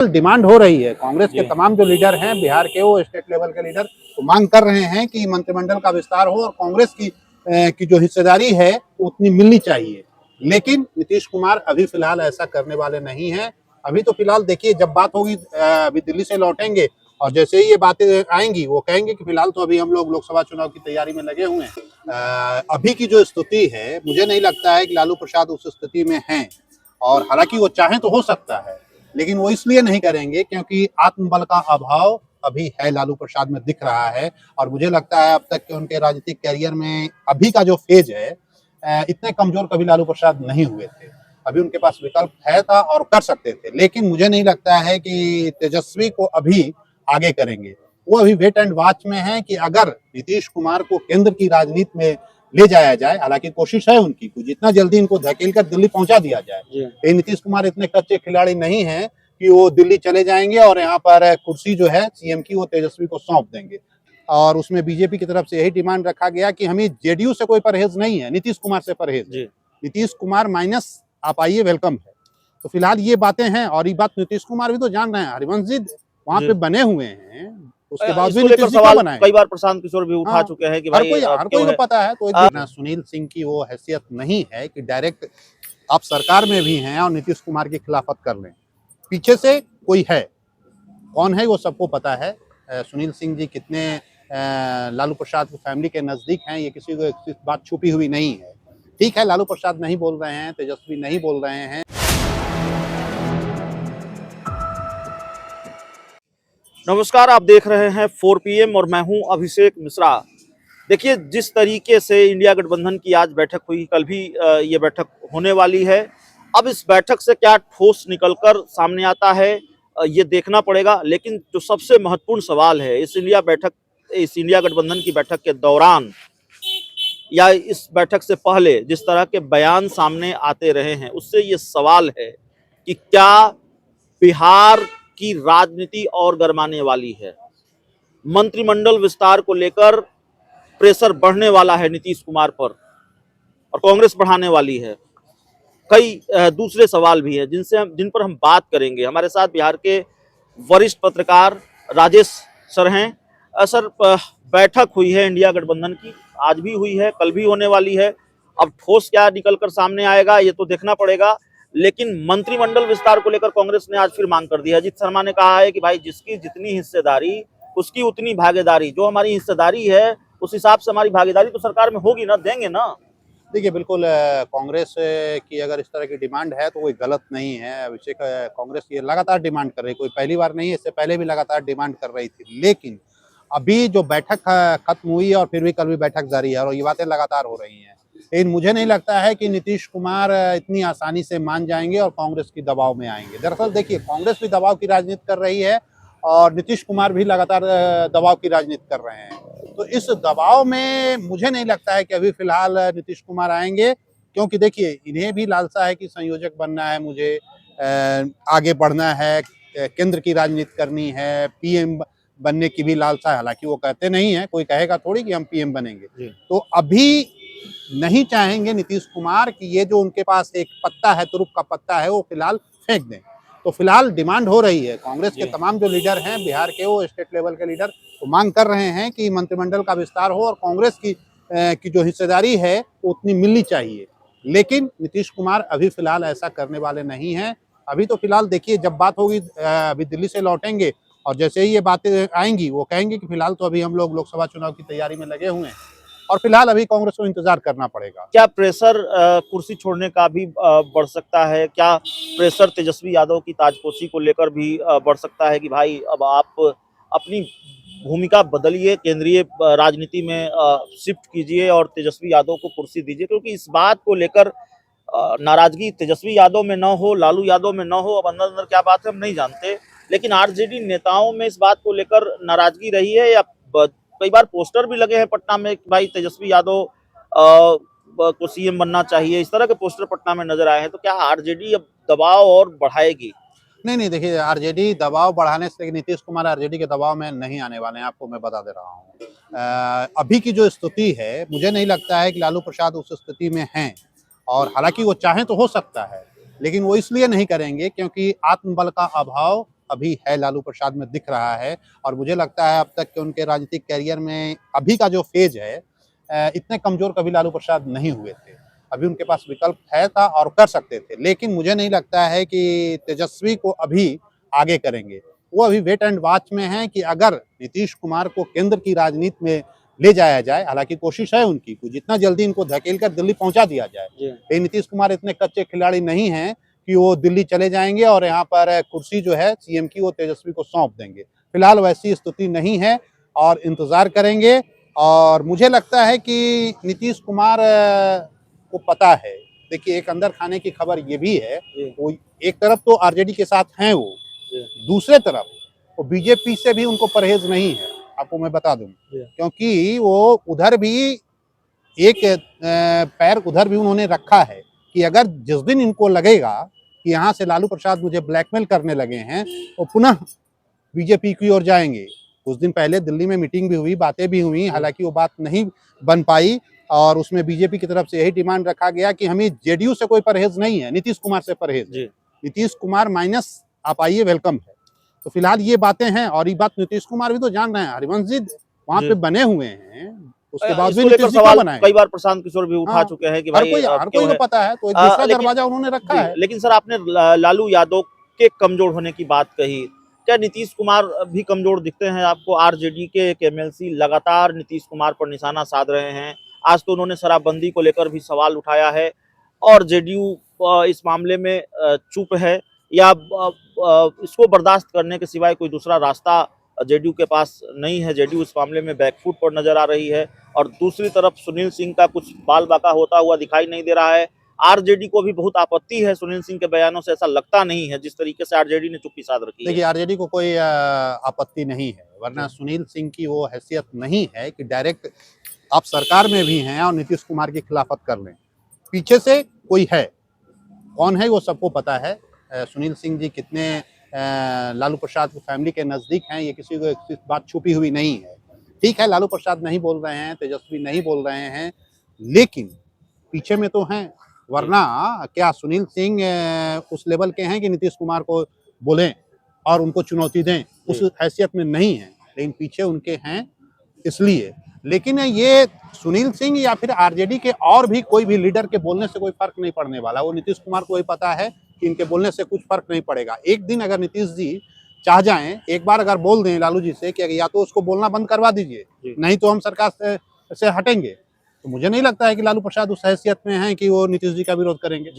Demand हो रही है। कांग्रेस के तमाम जो लीडर हैं बिहार के, वो स्टेट लेवल के लीडर तो मांग कर रहे हैं कि मंत्रिमंडल का विस्तार हो और कांग्रेस की जो हिस्सेदारी है उतनी मिलनी चाहिए। लेकिन नीतीश कुमार अभी फिलहाल ऐसा करने वाले नहीं हैं। अभी तो फिलहाल देखिए, जब बात होगी अभी दिल्ली से लौटेंगे और जैसे ही ये बातें आएंगी वो कहेंगे कि फिलहाल तो अभी हम लोग लोकसभा चुनाव की तैयारी में लगे हुए हैं। अभी की जो स्थिति है, मुझे नहीं लगता है कि लालू प्रसाद उस स्थिति में हैं। और हालांकि वो चाहें तो हो सकता है, लेकिन वो इसलिए नहीं करेंगे क्योंकि आत्मबल का अभाव अभी है लालू प्रसाद में दिख रहा है। और मुझे लगता है अब तक के उनके राजनीतिक कैरियर में अभी का जो फेज है, इतने कमजोर कभी लालू प्रसाद नहीं हुए थे। अभी उनके पास विकल्प है था और कर सकते थे, लेकिन मुझे नहीं लगता है कि तेजस्वी को अभी आगे करेंगे। वो अभी वेट एंड वॉच में है कि अगर नीतीश कुमार को केंद्र की राजनीति में ले जाया जाए, हालांकि कोशिश है उनकी कि जितना जल्दी इनको धकेल कर दिल्ली पहुंचा दिया जाए। ये नीतीश कुमार इतने कच्चे खिलाड़ी नहीं है कि वो दिल्ली चले जाएंगे और यहाँ पर कुर्सी जो है सीएम की वो तेजस्वी को सौंप देंगे। और उसमें बीजेपी की तरफ से यही डिमांड रखा गया कि हमें जेडीयू से कोई परहेज नहीं है, नीतीश कुमार से परहेज है। नीतीश कुमार माइनस आप आइए, वेलकम है। तो फिलहाल ये बातें हैं और ये बात नीतीश कुमार भी तो जान रहे हैं। हरिवंश जी वहाँ पे बने हुए हैं, उसके बाद भी नीतीश जी क्यों बनाए? कई बार प्रशांत किशोर भी उठा चुके हैं कि भाई हर कोई को पता है। तो सुनील सिंह की वो हैसियत नहीं है कि डायरेक्ट आप सरकार में भी हैं और नीतीश कुमार की खिलाफत कर लें। पीछे से कोई है, कौन है वो सबको पता है। सुनील सिंह जी कितने लालू प्रसाद की फैमिली के नजदीक हैं, ये किसी को बात छुपी हुई नहीं है। ठीक है, लालू प्रसाद नहीं बोल रहे हैं, तेजस्वी नहीं बोल रहे हैं। नमस्कार, आप देख रहे हैं 4 PM और मैं हूं अभिषेक मिश्रा। देखिए, जिस तरीके से इंडिया गठबंधन की आज बैठक हुई, कल भी ये बैठक होने वाली है। अब इस बैठक से क्या ठोस निकलकर सामने आता है, ये देखना पड़ेगा। लेकिन जो सबसे महत्वपूर्ण सवाल है इस इंडिया गठबंधन की बैठक के दौरान या इस बैठक से पहले जिस तरह के बयान सामने आते रहे हैं, उससे ये सवाल है कि क्या बिहार की राजनीति और गरमाने वाली है। मंत्रिमंडल विस्तार को लेकर प्रेशर बढ़ने वाला है नीतीश कुमार पर और कांग्रेस बढ़ाने वाली है। कई दूसरे सवाल भी हैं जिन पर हम बात करेंगे। हमारे साथ बिहार के वरिष्ठ पत्रकार राजेश सर हैं। सर, बैठक हुई है इंडिया गठबंधन की, आज भी हुई है, कल भी होने वाली है। अब ठोस क्या निकलकर सामने आएगा ये तो देखना पड़ेगा। लेकिन मंत्रिमंडल विस्तार को लेकर कांग्रेस ने आज फिर मांग कर दी है। अजीत शर्मा ने कहा है कि भाई जिसकी जितनी हिस्सेदारी उसकी उतनी भागीदारी। जो हमारी हिस्सेदारी है उस हिसाब से हमारी भागीदारी तो सरकार में होगी ना, देंगे ना। देखिए, बिल्कुल कांग्रेस की अगर इस तरह की डिमांड है तो कोई गलत नहीं है। अभिषेक, कांग्रेस ये लगातार डिमांड कर रही है, कोई पहली बार नहीं है, इससे पहले भी लगातार डिमांड कर रही थी। लेकिन अभी जो बैठक खत्म हुई है और फिर भी कल भी बैठक जारी है और ये बातें लगातार हो रही हैं। लेकिन मुझे नहीं लगता है कि नीतीश कुमार इतनी आसानी से मान जाएंगे और कांग्रेस की दबाव में आएंगे। दरअसल देखिए, कांग्रेस भी दबाव की राजनीति कर रही है और नीतीश कुमार भी लगातार दबाव की राजनीति कर रहे हैं। तो इस दबाव में मुझे नहीं लगता है कि अभी फिलहाल नीतीश कुमार आएंगे, क्योंकि देखिए इन्हें भी लालसा है कि संयोजक बनना है, मुझे आगे बढ़ना है, केंद्र की राजनीति करनी है, पीएम बनने की भी लालसा है। हालांकि वो कहते नहीं है, कोई कहेगा थोड़ी कि हम पीएम बनेंगे। तो अभी नहीं चाहेंगे नीतीश कुमार कि ये जो उनके पास एक पत्ता है, तुरुप का पत्ता है, वो फिलहाल फेंक दें। तो फिलहाल डिमांड हो रही है। कांग्रेस के तमाम जो लीडर हैं बिहार के, वो स्टेट लेवल के लीडर तो मांग कर रहे हैं कि मंत्रिमंडल का विस्तार हो और कांग्रेस की जो हिस्सेदारी है वो उतनी मिलनी चाहिए। लेकिन नीतीश कुमार अभी फिलहाल ऐसा करने वाले नहीं हैं। अभी तो फिलहाल देखिए, जब बात होगी अभी दिल्ली से लौटेंगे और जैसे ही ये बातें आएंगी वो कहेंगे कि फिलहाल तो अभी हम लोग लोकसभा चुनाव की तैयारी में लगे हुए हैं और फिलहाल अभी कांग्रेस को इंतजार करना पड़ेगा। क्या प्रेशर कुर्सी छोड़ने का भी बढ़ सकता है? क्या प्रेशर तेजस्वी यादव की ताजपोशी को लेकर भी बढ़ सकता है कि भाई अब आप अपनी भूमिका बदलिए, केंद्रीय राजनीति में शिफ्ट कीजिए और तेजस्वी यादव को कुर्सी दीजिए? क्योंकि इस बात को लेकर नाराजगी तेजस्वी यादव में न हो, लालू यादव में न हो, अब अंदर अंदर क्या बात है हम नहीं जानते। लेकिन आरजेडी नेताओं में इस बात को लेकर नाराजगी रही है या कई बार पोस्टर भी लगे हैं पटना में कि भाई तेजस्वी यादव को सीएम बनना चाहिए, इस तरह के पोस्टर पटना में नजर आए हैं। तो क्या आरजेडी अब दबाव और बढ़ाएगी? नहीं, देखिए, आरजेडी दबाव बढ़ाने से नीतीश कुमार आरजेडी के दबाव में नहीं आने वाले हैं, आपको मैं बता दे रहा हूँ। अभी की जो स्थिति है, मुझे नहीं लगता है कि लालू प्रसाद उस स्थिति में हैं। और हालांकि वो चाहें तो हो सकता है, लेकिन वो इसलिए नहीं करेंगे क्योंकि आत्मबल का अभाव अभी है लालू प्रसाद में दिख रहा है। और मुझे लगता है अब तक के उनके राजनीतिक कैरियर में अभी का जो फेज है, इतने कमजोर कभी लालू प्रसाद नहीं हुए थे। अभी उनके पास विकल्प है था और कर सकते थे, लेकिन मुझे नहीं लगता है कि तेजस्वी को अभी आगे करेंगे। वो अभी वेट एंड वॉच में हैं कि अगर नीतीश कुमार को केंद्र की राजनीति में ले जाया जाए, हालांकि कोशिश है उनकी कि जितना जल्दी इनको धकेल कर दिल्ली पहुंचा दिया जाए। लेकिन नीतीश कुमार इतने कच्चे खिलाड़ी नहीं हैं कि वो दिल्ली चले जाएंगे और यहाँ पर कुर्सी जो है सीएम की वो तेजस्वी को सौंप देंगे। फिलहाल वैसी स्थिति नहीं है और इंतजार करेंगे। और मुझे लगता है कि नीतीश कुमार को पता है, देखिए एक अंदर खाने की खबर ये भी है, वो एक तरफ तो आरजेडी के साथ हैं वो, दूसरे तरफ वो बीजेपी से भी उनको परहेज नहीं है, आपको मैं बता दूं, क्योंकि वो उधर भी एक पैर उधर भी उन्होंने रखा है कि अगर जिस दिन इनको लगेगा कि यहाँ से लालू प्रसाद मुझे ब्लैकमेल करने लगे हैं तो पुनः बीजेपी की ओर जाएंगे। कुछ दिन पहले दिल्ली में मीटिंग भी हुई, बातें भी हुई, हालांकि वो बात नहीं बन पाई और उसमें बीजेपी की तरफ से यही डिमांड रखा गया कि हमें जेडीयू से कोई परहेज नहीं है, नीतीश कुमार से परहेज है। नीतीश कुमार माइनस आप आइए, वेलकम है। तो फिलहाल ये बातें हैं और ये बात नीतीश कुमार भी तो जान रहे हैं। हरिवंश जी वहाँ पे बने हुए हैं, उसके बाद भी नीतीश जी क्यों बनाए? कई बार प्रशांत किशोर भी उठा चुके हैं कि भाई हर कोई को पता है, तो एक दूसरा दरवाजा उन्होंने रखा है। लेकिन सर आपने लालू यादव के कमजोर होने की बात कही, क्या नीतीश कुमार भी कमजोर दिखते हैं आपको? आरजेडी के एक एमएलसी लगातार नीतीश कुमार पर निशाना साध रहे हैं। आज तो उन्होंने शराबबंदी को लेकर भी सवाल उठाया है और जेडीयू इस मामले में चुप है या इसको बर्दाश्त करने के सिवाय कोई दूसरा रास्ता जेडीयू के पास नहीं है। जेडीयू इस मामले में बैकफुट पर नजर आ रही है और दूसरी तरफ सुनील सिंह का कुछ बाल बाका होता हुआ दिखाई नहीं दे रहा है। आरजेडी को भी बहुत आपत्ति है सुनील सिंह के बयानों से, ऐसा लगता नहीं है जिस तरीके से आरजेडी ने चुप्पी साध रखी है। देखिए आरजेडी को कोई आपत्ति नहीं है, वरना सुनील सिंह की वो हैसियत नहीं है कि डायरेक्ट आप सरकार में भी हैं और नीतीश कुमार की खिलाफत कर लें। पीछे से कोई है, कौन है वो सबको पता है। सुनील सिंह जी कितने लालू प्रसाद की फैमिली के नजदीक हैं, ये किसी को बात छुपी हुई नहीं है। ठीक है, लालू प्रसाद नहीं बोल रहे हैं, तेजस्वी नहीं बोल रहे हैं, लेकिन पीछे में तो हैं। वरना क्या सुनील सिंह उस लेवल के हैं कि नीतीश कुमार को बोलें और उनको चुनौती दें? उस हैसियत में नहीं है, लेकिन पीछे उनके हैं इसलिए। लेकिन ये सुनील सिंह या फिर आरजेडी के और भी कोई भी लीडर के बोलने से कोई फर्क नहीं पड़ने वाला। वो नीतीश कुमार को ही पता है कि इनके बोलने से कुछ फर्क नहीं पड़ेगा। एक दिन अगर नीतीश जी चाह जाएं, एक बार अगर बोल दें लालू जी से कि या तो उसको बोलना बंद करवा दीजिए, नहीं तो हम सरकार से हटेंगे, तो मुझे नहीं लगता है कि लालू प्रसाद उस हैसियत में हैं कि वो नीतीश जी का विरोध करेंगे।